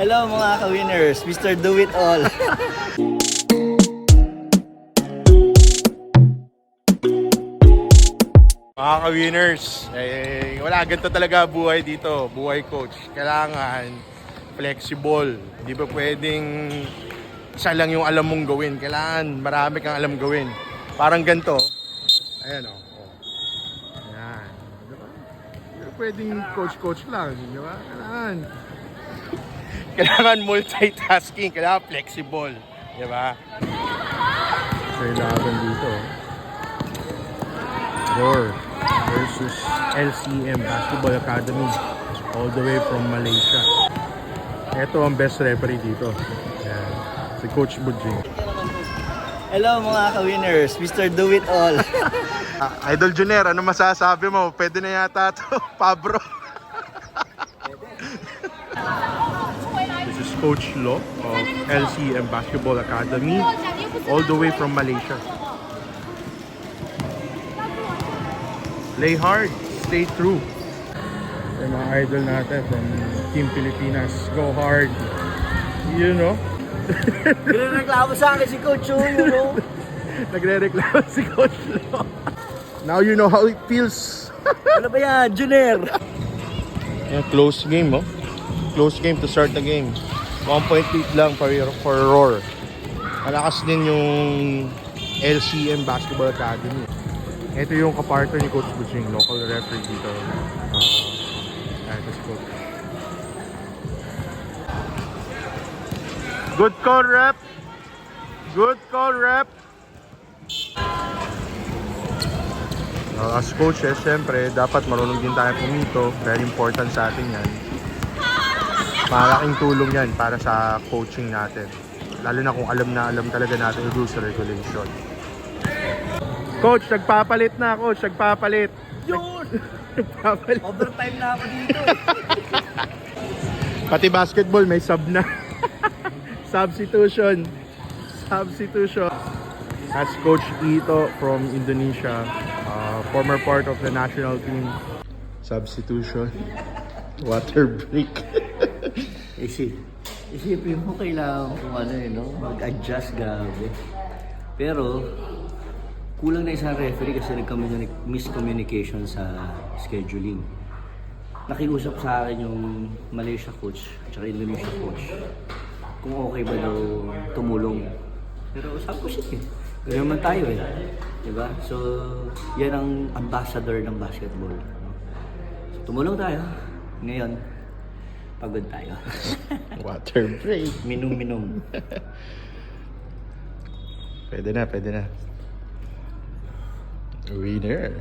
Hello mga ka-winners, Mr. Do It All. Mga ka-winners, wala, ganito talaga buhay dito, buhay coach. Kailangan flexible. Hindi ba pwedeng isa lang yung alam mong gawin. Kailangan marami kang alam gawin. Parang ganito. Ayan o. Ayan. Diba? Hindi ba pwedeng coach-coach lang. Diba? Kailangan multitasking. Kailangan flexible. Diba? So yung laban dito. Roar versus LCM Basketball Academy, all the way from Malaysia. Ito ang best referee dito. Ayan, si Coach Budjing. Hello mga ka-winners, Mr. Do It All. Idol Junior, ano masasabi mo? Pwede na yata ito, Pabro. This is Coach Lo of LCM Basketball Academy, all the way from Malaysia. Play hard, stay true. Yung mga idol natin from Team Pilipinas, go hard. You know? Nagreklamo sa akin si Coach Chu, you know? Nagre-reklamo si Coach Lo. Now you know how it feels. Ano ba yan, Junior? Yeah, close game, oh. Close game to start the game. 1 point lead lang for Roar. Malakas din yung LCM Basketball Academy. Ito yung kapartner ni Coach Budjing, local referee dito. Ito si Coach. Good call, rep! Good call, rep! As coaches, syempre, dapat marunong din tayo pumito. Very important sa atin yan. Malaking tulong yan para sa coaching natin. Lalo na kung alam talaga natin yung rules and regulation. Coach, nagpapalit na, Coach. Nagpapalit. Yun! Nagpapalit. Overtime na ako dito. Pati basketball, may sub na. Substitution. That's Coach Ito from Indonesia. Former part of the national team. Substitution. Water break. Isipin mo kailangan kung ano no? Mag-adjust gabi. Pero, kulang na isang referee kasi miscommunication sa scheduling. Nakiusap sa akin yung Malaysia coach at Indonesia coach kung okay ba daw tumulong. Pero sabi ko sige, ganoon naman tayo eh. Diba? So, yan ang ambassador ng basketball. So, tumulong tayo. Ngayon, pagod tayo. Water break. Minum-minum. Pwede na. Winner.